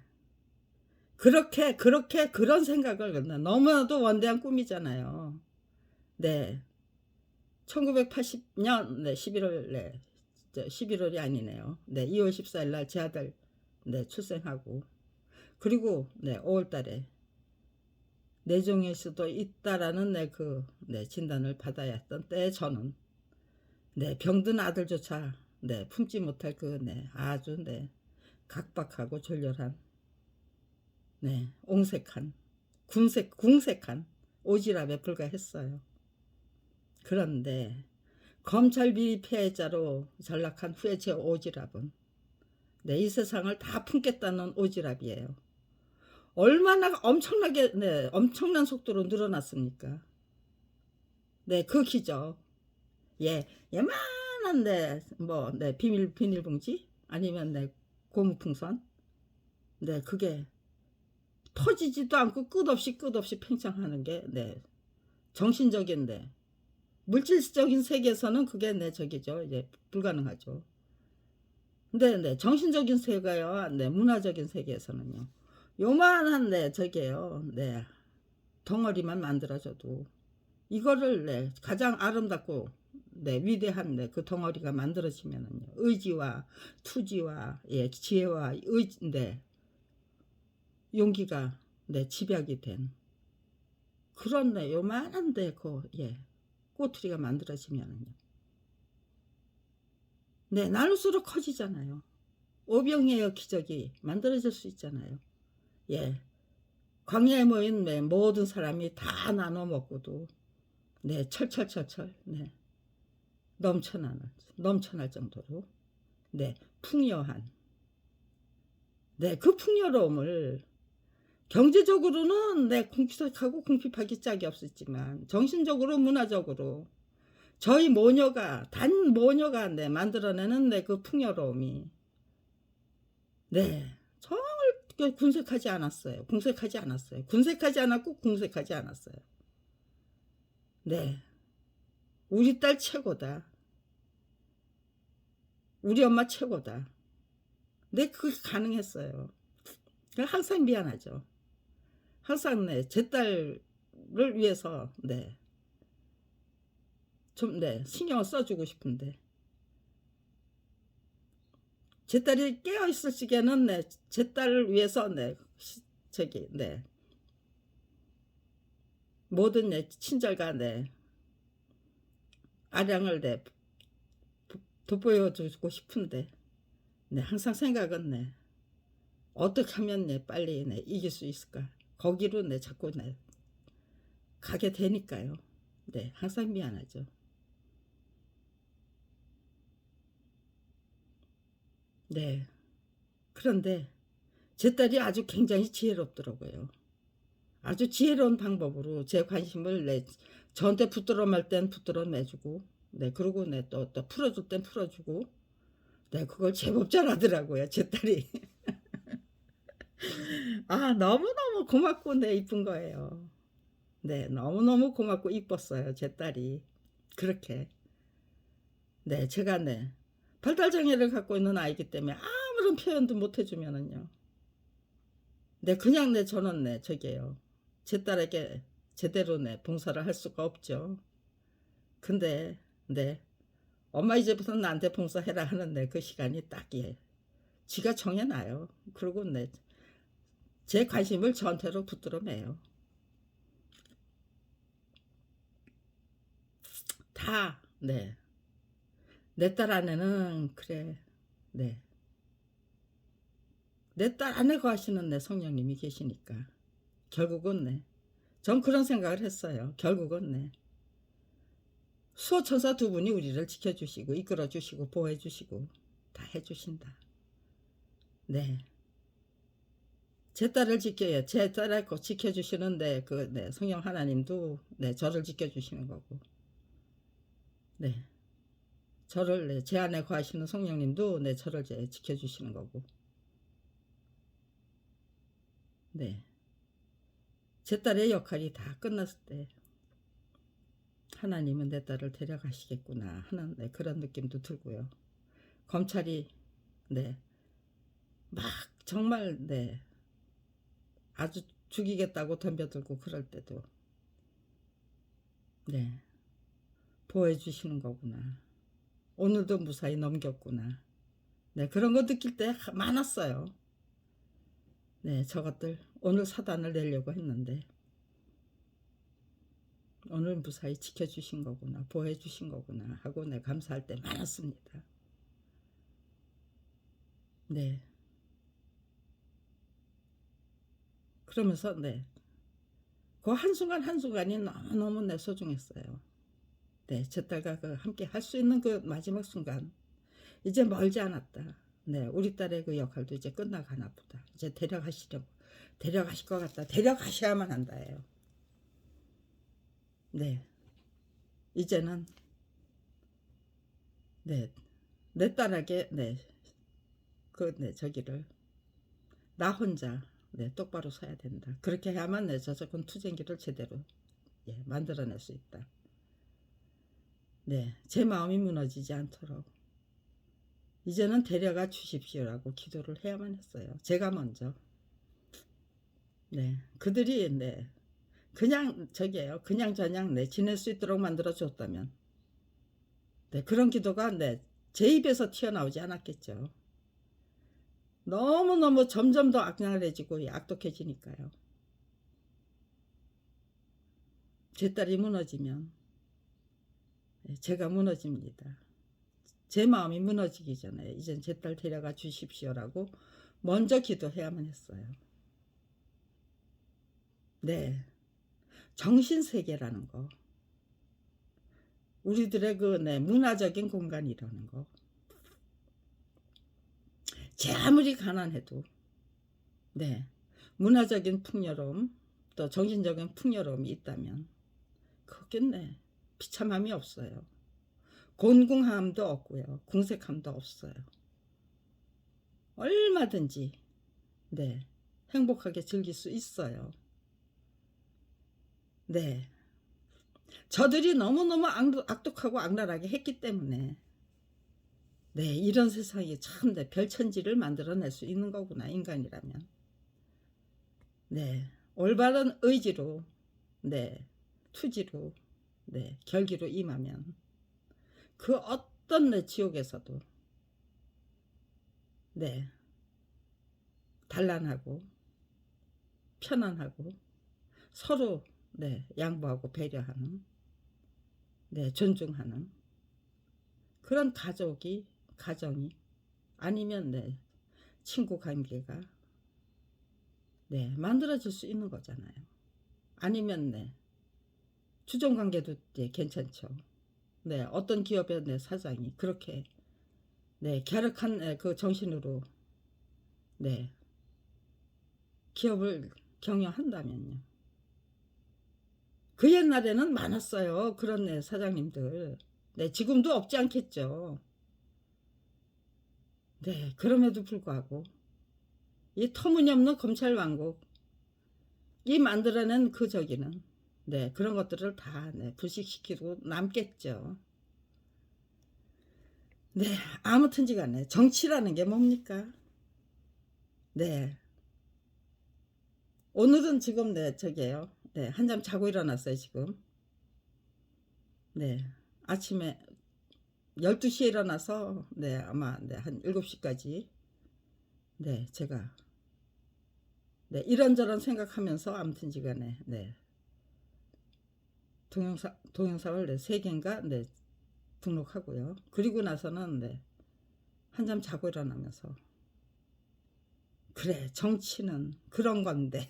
[SPEAKER 1] 그렇게 그런 생각을 너무나도 원대한 꿈이잖아요. 네. 1980년 네, 11월 네. 11월이 아니네요. 네, 2월 14일 날 제 아들 네, 출생하고 그리고 네, 5월 달에 뇌종일 수도 있다라는 네, 그 네, 진단을 받아야 했던 때에 저는 네, 병든 아들조차 네, 품지 못할 그 네, 아주 네, 각박하고 졸렬한 네, 옹색한 궁색한 오지랖에 불과했어요. 그런데 검찰 비리 피해자로 전락한 후에 제 오지랖은 네, 이 세상을 다 품겠다는 오지랖이에요. 얼마나 엄청나게 네, 엄청난 속도로 늘어났습니까? 네, 그 기적. 예, 예만한 네, 비닐봉지 아니면 네, 고무풍선. 네, 그게 터지지도 않고 끝없이 팽창하는 게 네, 정신적인데 물질적인 세계에서는 그게 네, 저기죠. 이제 불가능하죠. 근데 네, 정신적인 세계와 네, 문화적인 세계에서는요. 요만한 네, 저게요. 네, 덩어리만 만들어져도 이거를 네, 가장 아름답고 네, 위대한 네, 그 덩어리가 만들어지면은요. 의지와 투지와 예, 지혜와 네, 용기가 네, 집약이 된 그런 네, 요만한 그 예, 꼬투리가 만들어지면은요. 네, 나눌수록 커지잖아요. 오병이어 기적이 만들어질 수 있잖아요. 예, 광야에 모인 네, 모든 사람이 다 나눠 먹고도 네, 철철 네, 넘쳐날 정도로 네, 풍요한 네, 그 풍요로움을 경제적으로는 네, 궁핍하기 짝이 없었지만 정신적으로 문화적으로 저희 모녀가 네, 만들어내는 네, 그 풍요로움이 네, 정말 군색하지 않았어요. 궁색하지 않았어요. 군색하지 않았고 궁색하지 않았어요. 네. 우리 딸 최고다. 우리 엄마 최고다. 네, 그게 가능했어요. 항상 미안하죠. 항상 네, 제 딸을 위해서 네, 좀 네, 신경을 써주고 싶은데 제 딸이 깨어 있을 시기에는 네, 제 딸을 위해서 네, 저기 네, 모든 네, 친절과 네, 아량을 네, 돋보여주고 싶은데 네, 항상 생각은 네, 어떻게 하면 네, 빨리 네, 이길 수 있을까? 거기로 네, 자꾸 네, 가게 되니까요. 네, 항상 미안하죠. 네. 그런데 제 딸이 아주 굉장히 지혜롭더라고요. 아주 지혜로운 방법으로 제 관심을 내 저한테 붙들어 말 땐 붙들어 매주고, 네, 그리고 네, 또 풀어줄 땐 풀어주고, 네, 그걸 제법 잘하더라고요, 제 딸이. 아, 너무너무 고맙고, 네, 이쁜 거예요. 네, 너무너무 고맙고 이뻤어요, 제 딸이. 그렇게. 네, 제가 네, 발달장애를 갖고 있는 아이기 때문에 아무런 표현도 못 해주면은요. 네, 그냥 네, 저는 네, 저게요. 제 딸에게 제대로 네, 봉사를 할 수가 없죠. 근데, 네, 엄마 이제부터 나한테 봉사해라 하는데 그 시간이 딱이에요. 지가 정해놔요. 그리고 네, 제 관심을 저한테로 붙들어 매요. 다, 네. 내 딸 아내는, 그래, 네. 내 딸 아내고 하시는 내 성령님이 계시니까. 결국은 네. 전 그런 생각을 했어요. 결국은 네. 수호천사 두 분이 우리를 지켜주시고, 이끌어주시고, 보호해주시고, 다 해주신다. 네. 제 딸을 지켜요. 제 딸을 지켜주시는데, 그, 네, 성령 하나님도, 네, 저를 지켜주시는 거고, 네. 저를, 네, 제 안에 거하시는 성령님도, 네, 저를 이제 지켜주시는 거고, 네. 제 딸의 역할이 다 끝났을 때, 하나님은 내 딸을 데려가시겠구나 하는, 네, 그런 느낌도 들고요. 검찰이, 네, 막, 정말, 네, 아주 죽이겠다고 덤벼들고 그럴 때도, 네, 보호해 주시는 거구나. 오늘도 무사히 넘겼구나. 네, 그런 거 느낄 때 많았어요. 네, 저것들 오늘 사단을 내려고 했는데 오늘 무사히 지켜주신 거구나, 보호해 주신 거구나 하고 네, 감사할 때 많았습니다. 네, 그러면서 네, 그 한순간 한순간이 너무너무 네, 소중했어요. 네, 제 딸과 그 함께 할 수 있는 그 마지막 순간, 이제 멀지 않았다. 네, 우리 딸의 그 역할도 이제 끝나가나 보다. 이제 데려가시려고, 데려가실 것 같다. 데려가셔야만 한다예요. 네, 이제는 네, 내 딸에게 네, 그 네, 저기를 나 혼자 네, 똑바로 서야 된다. 그렇게 해야만 내 저작권 투쟁기를 제대로 예, 만들어낼 수 있다. 네, 제 마음이 무너지지 않도록 이제는 데려가 주십시오라고 기도를 해야만 했어요. 제가 먼저. 네, 그들이 네, 그냥 저기예요. 그냥 저냥 네, 지낼 수 있도록 만들어 줬다면 네, 그런 기도가 네, 제 입에서 튀어나오지 않았겠죠. 너무너무 점점 더 악랄해지고 악독해지니까요. 제 딸이 무너지면 네, 제가 무너집니다. 제 마음이 무너지기 전에 이젠 제 딸 데려가 주십시오라고 먼저 기도해야만 했어요. 네, 정신세계라는 거, 우리들의 그 네, 문화적인 공간이라는 거, 제 아무리 가난해도 네, 문화적인 풍요로움 또 정신적인 풍요로움이 있다면 그건 네, 비참함이 없어요. 곤궁함도 없고요. 궁색함도 없어요. 얼마든지 네, 행복하게 즐길 수 있어요. 네. 저들이 너무너무 악독하고 악랄하게 했기 때문에 네, 이런 세상이 참 네, 별천지를 만들어낼 수 있는 거구나, 인간이라면. 네, 올바른 의지로, 네, 투지로, 네, 결기로 임하면 그 어떤 네, 지옥에서도 네, 단란하고 편안하고 서로 네, 양보하고 배려하는, 네, 존중하는 그런 가정이 아니면 네, 친구 관계가 네, 만들어질 수 있는 거잖아요. 아니면 네, 주종 관계도 네, 괜찮죠. 네, 어떤 기업의 네, 사장이 그렇게 네, 갸륵한 네, 그 정신으로 네, 기업을 경영한다면요. 그 옛날에는 많았어요. 그런 네, 사장님들. 네, 지금도 없지 않겠죠. 네, 그럼에도 불구하고 이 터무니없는 검찰 왕국, 이 만들어낸 그 저기는 네, 그런 것들을 다 네, 불식시키고 남겠죠. 네, 아무튼지 간에 정치라는 게 뭡니까? 네, 오늘은 지금 네, 저기에요. 네, 한잠 자고 일어났어요, 지금. 네, 아침에 12시에 일어나서 네, 아마 네, 한 7시까지 네, 제가 네, 이런저런 생각하면서 아무튼지 간에 네, 동영상을 네, 3개인가 네, 등록하고요. 그리고 나서는 네, 한잠 자고 일어나면서 그래, 정치는 그런 건데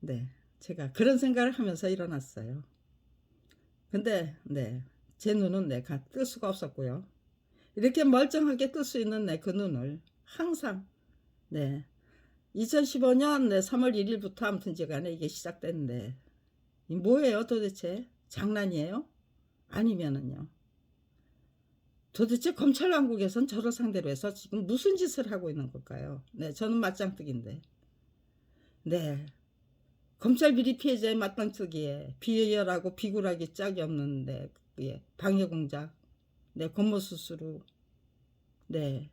[SPEAKER 1] 네, 제가 그런 생각을 하면서 일어났어요. 근데 네, 제 눈은 네, 뜰 수가 없었고요. 이렇게 멀쩡하게 뜰 수 있는 네, 그 눈을 항상 네, 2015년 네, 3월 1일부터 아무튼지 간에 이게 시작됐는데 이 뭐예요 도대체? 장난이에요? 아니면은요, 도대체 검찰 왕국에선 저를 상대로 해서 지금 무슨 짓을 하고 있는 걸까요? 네, 저는 맞짱뜨기인데 네, 검찰 비리 피해자의 맞짱뜨기에 비열하고 비굴하기 짝이 없는데 예, 방해공작, 네, 권모수수로 네,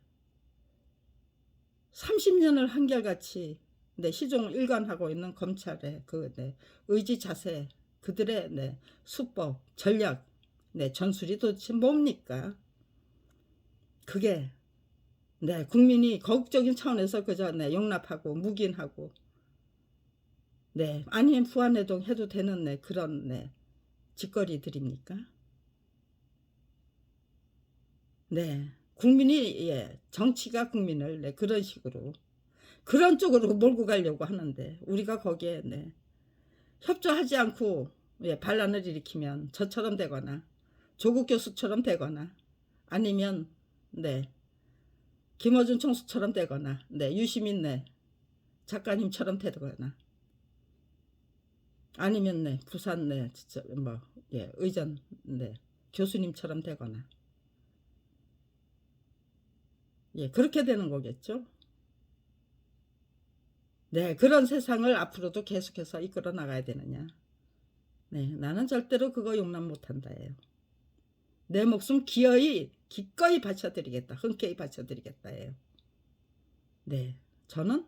[SPEAKER 1] 30년을 한결같이 네, 시종을 일관하고 있는 검찰의 그 네, 의지 자세, 그들의 네, 수법, 전략, 네, 전술이 도대체 뭡니까? 그게 네, 국민이 거국적인 차원에서 그저 네, 용납하고 묵인하고 네, 아니면 부안해동 해도 되는 네, 그런 네, 짓거리들입니까? 네, 국민이 예, 정치가 국민을 네, 그런 식으로 그런 쪽으로 몰고 가려고 하는데 우리가 거기에 네, 협조하지 않고 예, 반란을 일으키면 저처럼 되거나 조국 교수처럼 되거나 아니면 네, 김어준 총수처럼 되거나 네, 유시민 네, 작가님처럼 되거나 아니면 네, 부산 네, 뭐 예, 의전 네, 교수님처럼 되거나 예, 그렇게 되는 거겠죠. 네, 그런 세상을 앞으로도 계속해서 이끌어 나가야 되느냐. 네, 나는 절대로 그거 용납 못한다예요. 내 목숨 기꺼이 바쳐드리겠다. 흔쾌히 바쳐드리겠다예요. 네, 저는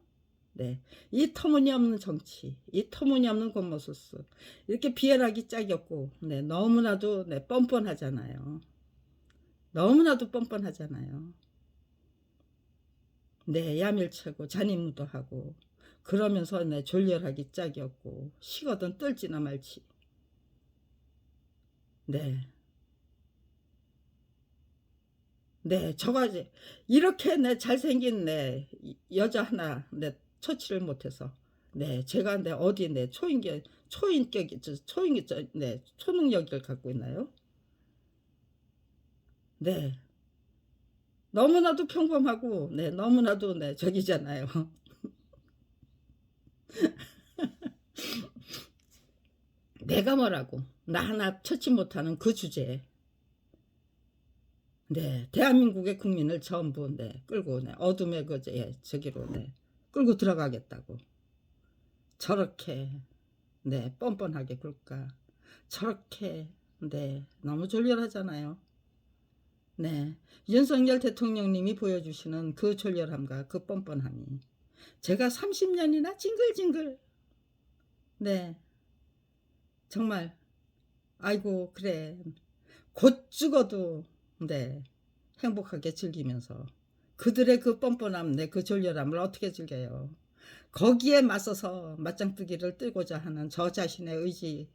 [SPEAKER 1] 네, 이 터무니없는 정치, 이 터무니없는 권모수수 이렇게 비열하기 짝이 없고 네, 너무나도 네, 뻔뻔하잖아요. 너무나도 뻔뻔하잖아요. 네, 야밀차고 잔인무도하고 그러면서 네, 졸렬하기 짝이 없고 식어든 뜰지나 말지. 네, 네, 저가지 이렇게 내 잘생긴 내 여자 하나 내 처치를 못해서 네, 제가 내 어디 내 초인격이 네, 초능력을 갖고 있나요? 네, 너무나도 평범하고 네, 너무나도 네, 저기잖아요. 내가 뭐라고 나 하나 처치 못하는 그 주제에 네, 대한민국의 국민을 전부 네, 끌고 네, 어둠의 그 예, 저기로 네, 끌고 들어가겠다고. 저렇게 네 뻔뻔하게 굴까. 저렇게 네 너무 졸렬하잖아요. 네 윤석열 대통령님이 보여주시는 그 졸렬함과 그 뻔뻔함이 제가 30년이나 징글징글 네 정말 아이고 그래 곧 죽어도 네 행복하게 즐기면서 그들의 그 뻔뻔함 그 졸렬함을 어떻게 즐겨요. 거기에 맞서서 맞짱뜨기를 뜨고자 하는 저 자신의 의지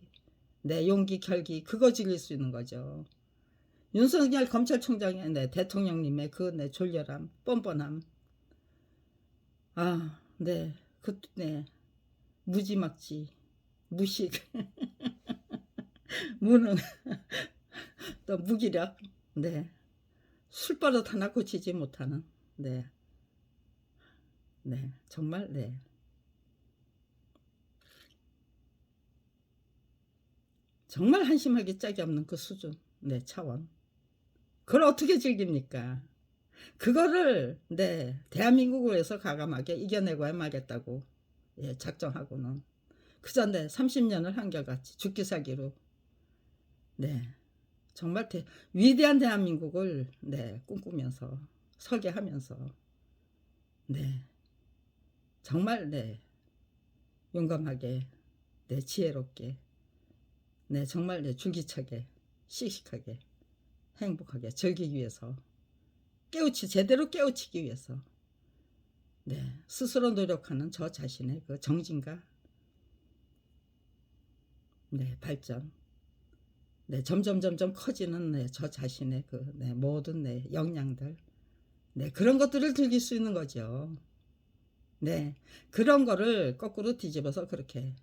[SPEAKER 1] 용기 결기 그거 즐길 수 있는 거죠. 윤석열 검찰총장의 대통령님의 그 졸렬함 뻔뻔함 그 무지막지 무식 무능 또 무기력 술버릇 하나 고치지 못하는 정말 정말 한심하기 짝이 없는 그 수준 차원 그걸 어떻게 즐깁니까. 그거를 대한민국에서 가감하게 이겨내고야 말겠다고 작정하고는 그저 30년을 한결같이 죽기 살기로 정말 위대한 대한민국을 꿈꾸면서 설계하면서 정말 용감하게 지혜롭게 정말 줄기차게 씩씩하게 행복하게 즐기기 위해서 제대로 깨우치기 위해서 스스로 노력하는 저 자신의 그 정진과 발전 점점 커지는 저 자신의 그 모든 역량들 그런 것들을 즐길 수 있는 거죠. 그런 거를 거꾸로 뒤집어서 그렇게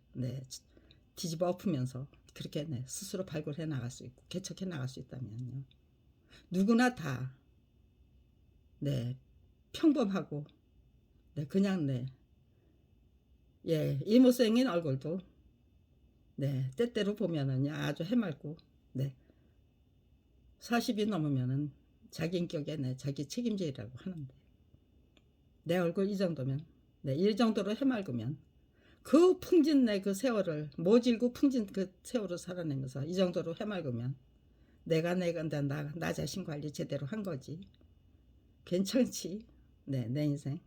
[SPEAKER 1] 뒤집어 엎으면서 그렇게 스스로 발굴해 나갈 수 있고 개척해 나갈 수 있다면요. 누구나 다 평범하고 그냥 이모생인 얼굴도 때때로 보면은 아주 해맑고 40이 넘으면은 자기 인격에 자기 책임제라고 하는데 내 얼굴 이 정도면 이 정도로 해맑으면 그 풍진 그 세월을 모질고 풍진 그 세월을 살아내면서 이 정도로 해맑으면 내가 나 자신 관리 제대로 한 거지. 괜찮지. 내 인생.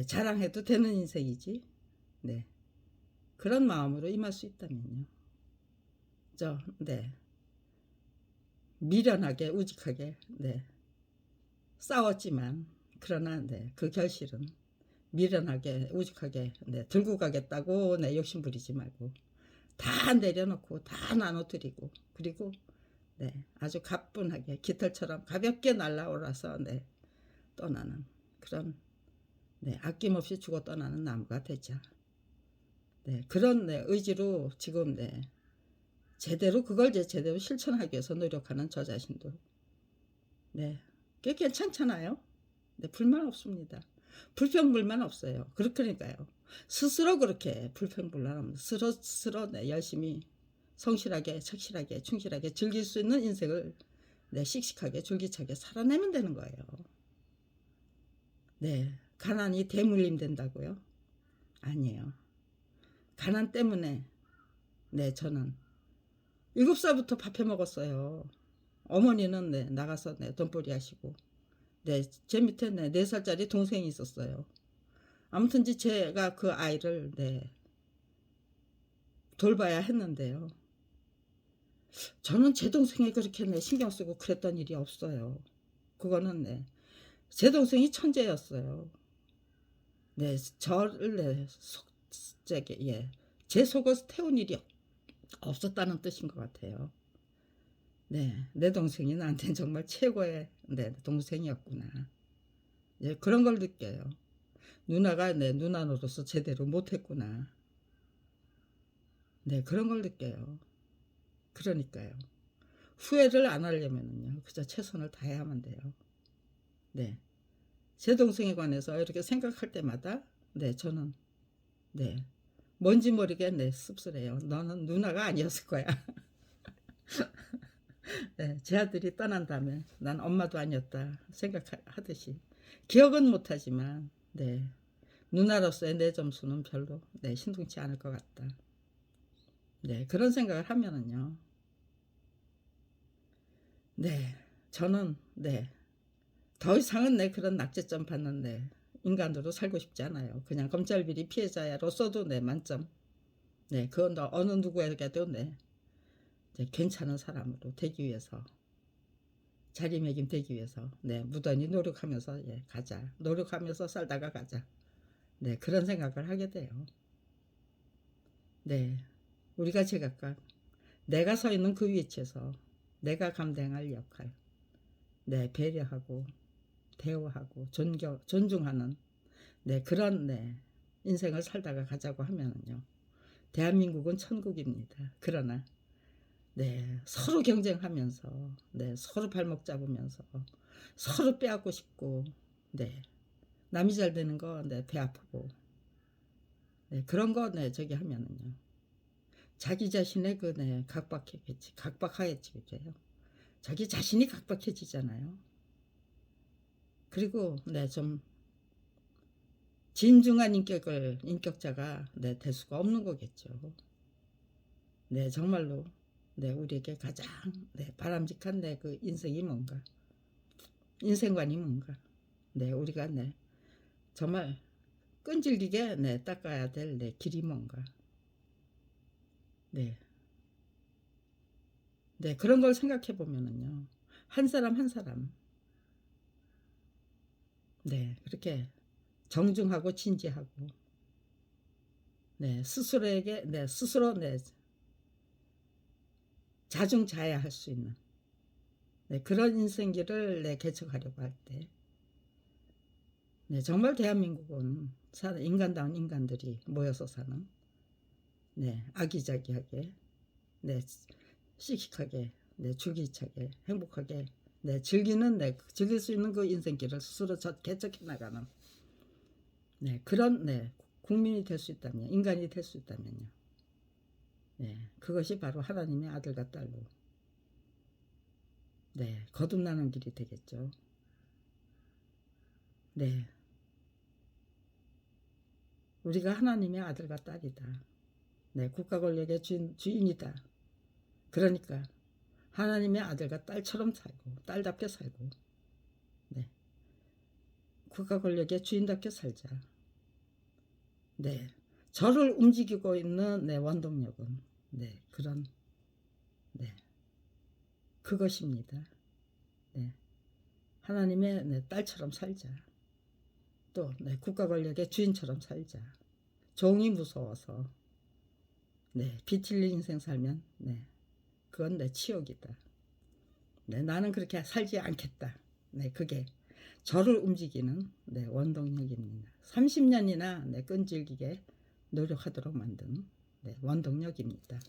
[SPEAKER 1] 자랑해도 되는 인생이지. 그런 마음으로 임할 수 있다면요. 미련하게 우직하게 싸웠지만 그러나 그 결실은 미련하게 우직하게 들고 가겠다고 욕심 부리지 말고 다 내려놓고 다 나눠드리고 그리고 아주 가뿐하게 깃털처럼 가볍게 날아올라서 떠나는 그런 아낌없이 죽어 떠나는 나무가 되자. 그런 의지로 지금 제대로 그걸 제대로 실천하기 위해서 노력하는 저 자신도 꽤 괜찮잖아요. 불만 없습니다. 불평불만 없어요. 그러니까요. 스스로 그렇게 불평불만 없는 스스로 열심히 성실하게 착실하게 충실하게 즐길 수 있는 인생을 씩씩하게 줄기차게 살아내면 되는 거예요. 가난이 대물림 된다고요? 아니에요. 가난 때문에 저는 7살부터 밥해 먹었어요. 어머니는 나가서 돈벌이 하시고 제 밑에 4살짜리 동생이 있었어요. 아무튼 제가 그 아이를 돌봐야 했는데요. 저는 제 동생이 그렇게 신경 쓰고 그랬던 일이 없어요. 그거는 제 동생이 천재였어요. 저를 제 속을 태운 일이 없었다는 뜻인 것 같아요. 내 동생이 나한테는 정말 최고의 동생이었구나. 그런 걸 느껴요. 누나가 누나 노릇을 제대로 못했구나. 그런 걸 느껴요. 그러니까요. 후회를 안 하려면요. 그저 최선을 다해야만 돼요. 제 동생에 관해서 이렇게 생각할 때마다 저는 뭔지 모르게 씁쓸해요. 너는 누나가 아니었을 거야. 제 아들이 떠난 다음에 난 엄마도 아니었다 생각하듯이 기억은 못하지만 네, 누나로서의 내 점수는 별로 네, 신통치 않을 것 같다. 네, 그런 생각을 하면은요. 네, 저는 네, 더 이상은 네, 그런 낙제점 받는 네, 인간으로 살고 싶지 않아요. 그냥 검찰 비리 피해자로서도 네, 만점. 네, 그건 어느 누구에게도 네, 괜찮은 사람으로 되기 위해서, 자리매김되기 위해서 네, 무던히 노력하면서 예, 가자. 노력하면서 살다가 가자. 네, 그런 생각을 하게 돼요. 네, 우리가 제각각 내가 서 있는 그 위치에서 내가 감당할 역할, 네, 배려하고 대우하고 존중하는 네, 그런 네, 인생을 살다가 가자고 하면은요. 대한민국은 천국입니다. 그러나 네, 서로 경쟁하면서 네, 서로 발목 잡으면서 서로 빼앗고 싶고 네, 남이 잘 되는 거 네, 배 아프고 네, 그런 거 네, 저기 하면은요. 자기 자신의 그 네, 각박하겠지 그래요. 자기 자신이 각박해지잖아요. 그리고 네, 좀 진중한 인격자가 네, 될 수가 없는 거겠죠. 네, 정말로 네, 우리에게 가장 네, 바람직한 네, 그 인생이 뭔가, 인생관이 뭔가, 네, 우리가 네, 정말 끈질기게 네, 닦아야 될 네, 길이 뭔가, 네, 네, 그런 걸 생각해 보면은요, 한 사람 한 사람, 네, 그렇게 정중하고 진지하고, 네, 스스로에게 네, 스스로 네, 자중자애할 수 있는 네, 그런 인생길을 네, 개척하려고 할 때, 네, 정말 대한민국은 인간다운 인간들이 모여서 사는 네, 아기자기하게 네, 씩씩하게 네, 줄기차게 행복하게 네, 즐길 수 있는 그 인생길을 스스로 개척해 나가는 네, 그런 네, 국민이 될 수 있다면 인간이 될 수 있다면요. 네, 그것이 바로 하나님의 아들과 딸로 네, 거듭나는 길이 되겠죠. 네, 우리가 하나님의 아들과 딸이다. 네, 국가 권력의 주인이다. 그러니까 하나님의 아들과 딸처럼 살고 딸답게 살고 네, 국가 권력의 주인답게 살자. 네, 저를 움직이고 있는 네, 원동력은 네, 그런 네, 그것입니다. 네, 하나님의 네, 딸처럼 살자. 또 네, 국가 권력의 주인처럼 살자. 종이 무서워서 네, 비 틀린 인생 살면 네, 그건 내 치욕이다. 네, 나는 그렇게 살지 않겠다. 네, 그게 저를 움직이는 네, 원동력입니다. 30년이나 네, 끈질기게 노력하도록 만든 네, 원동력입니다.